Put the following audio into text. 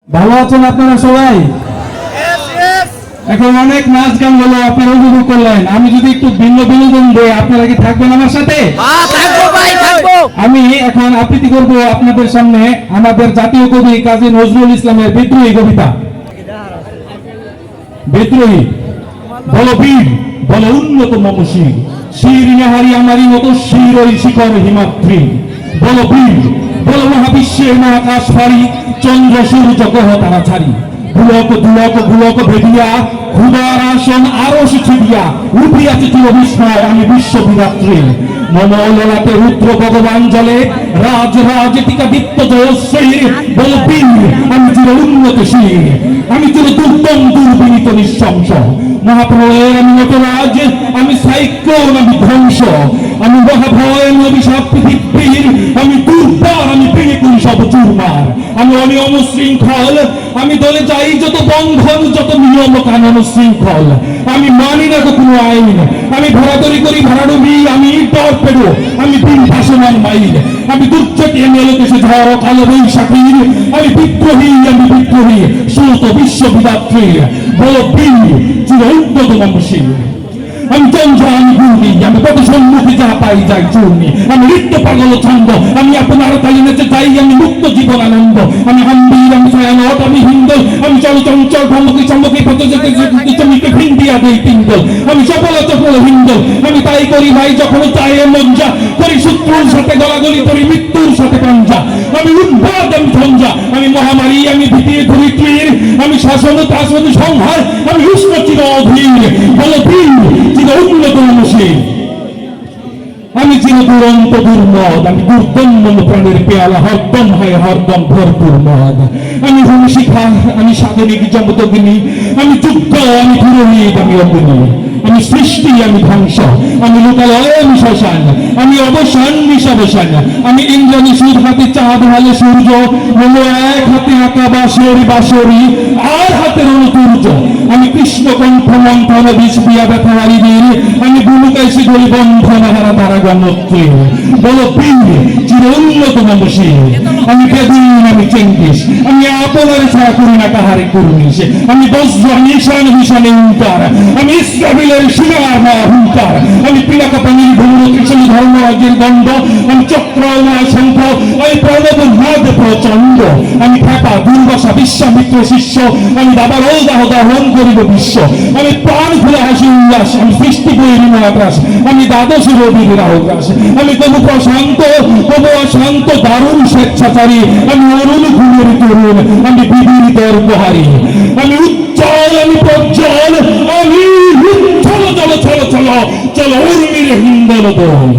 ভালো আছেন আপনারা সবাই? এখন অনেক নাচ গান হলো, আপনারা উপভোগ করলেন। আমি যদি একটু ভিন্ন বিনোদন দেই, আপনারা কি থাকবেন আমার সাথে? আমি এখন আবৃত্তি করব আপনাদের সামনে আমাদের জাতীয় কবি কাজী নজরুল ইসলামের বিদ্রোহী কবিতা। বিদ্রোহী বলো বীর, বলো উন্নত মমশির, শির নাহারি আমারই মতো শির ওই শিখর হিমাদ্রি। বলো বীর, বলো মহাবিশ্বের মহাকাশ ফারি, চন্দ্র সূর্য গ্রহ তারা ছাড়ি। ভুলক দুলক ভুলক ভেদিয়া, ক্ষুদার আসন আরশ ছিড়িয়া, উঠিয়াছে চির বিস্ময় আমি বিশ্ববিধাত্রী। মম ললাটে রুদ্র ভগবান জলে, রাজ রাজ টিকা দীপ্ত জয়শ্রী। বল বীর, আমি চির উন্নতশীল, আমি চির দুর্দম দুর্বিনীত নিঃশংস। মহাপ্রলয়ের আমি নটরাজ, আমি সাইক্লোন, আমি ধ্বংস। আমি মহাভয়, আমি অভিশাপ পৃথিবীর, আমি দুর্বার, আমি পিড়িকুল সব চুরমার। আমি অনিয়ম শৃঙ্খল, আমি দলে যাই যত বন্ধন, যত নিয়ম কানুন শৃঙ্খল। আমি মানি না কোনো আইন, আমি ধরাধরি করি ভাড়াডুবি, আমি টর্পেডো, আমি দিন ভাসমান মাইল। আমি দুর্যোগে মেলকেশে ঝড় কালো বৈশাখীর, আমি বিদ্রোহী, আমি বিদ্রোহী সুত বিশ্ববিধাত্রী। বলো বীর, চির উন্নত মমশীল। আমি চন্দ্র, আমি গুণী, আমি কত সম্মুখী যা পাই যাই চূর্ণী। আমি নৃত্য পাগল ছন্দ, আমি আপনার তালি নেচে যাই, আমি মুক্ত জীবন আনন্দ। আমি হাম্বির, আমি ছায়ানট, আমি হিন্দল, আমি চল চঞ্চল ভ্রমকি চমকি চমকে ভিন্দিয়া দেই পিন্দল। আমি সফল চফল হিন্দল, আমি তাই করি ভাই যখন চায়ে মঞ্জা করি, শত্রুর সাথে গলাগলি করি, মৃত্যুর সাথে পাঞ্জা। আমি উদ্বাদ, আমি ঝঞ্ঝা, আমি মহামারী, আমি ভীতির ধরিত্রীর, আমি শাসন তাসন সংহার, আমি উষ্ণ চির অধীর। বলো বীর, চির উন্নত মমশীল, আমি চির দুরন্ত দুর্মদ, আমি দুর্দম্য প্রাণের পেয়ালা হরদম হয় হরদম ভরপুর মদ। আমি ভূমিশিখা, আমি সাধনিক জমদগ্নি, আমি যুদ্ধ, আমি পুরোহিত, আমি অগ্নি। আমি সৃষ্টি, আমি ধ্বংস, আমি লোকালয়, আমি শ্মশান, আমি অবসান, নিশাবসান। আমি ইন্দ্রাণী সুর হাতে চাঁদ হালে সূর্য, মনো এক হাতে আঁকা বাঁশের বাঁশরি, আর হাতে রণতুর্য। আমি কৃষ্ণকণ্ঠ মন্থন বিষ দিয়া ব্যথা হারিবীর, আমি বুলুকাইছি গলি বন্ধন হারা তারা গণত্রী। বলো বীর, চির উন্নত মমশীল, আমি বেদিন, আমি চেঙ্গিস, আমি আপনার ছাড়া করি না কাহারে কুর্নিশ। আমি বজ্র, আমি ঈশান ভীষণে উঙ্কার, আমি ইসরাফিলের শিলার হুঙ্কার। আমি পিনাকা পানির ভূম কৃষ্ণ ধর্মরাজ্যের দণ্ড, আমি চক্রময় শঙ্খ, আমি প্রণব নাদ প্রচণ্ড। আমি ফেপা দুর্বাসা বিশ্বামিত্র শিষ্য, আমি বাবার ঔদাহ দহন করিব বিশ্ব। আমি প্রাণ খুলে হাসি উল্লাস, আমি সৃষ্টি বৈরী মহাকাশ, আমি দ্বাদশ রবির রাহুগ্রাস। আমি তবু প্রশান্ত, তবু অশান্ত দারুণ স্বেচ্ছাচারী, আমি অরুণ গুণের তরুণ, আমি বিবিধ উপহারী। আমি উজ্জ্বল, আমি প্রজ্জ্বল, আমি উজ্জ্বল। চলো চলো চলো চলো উর্মির হিন্দল দোল।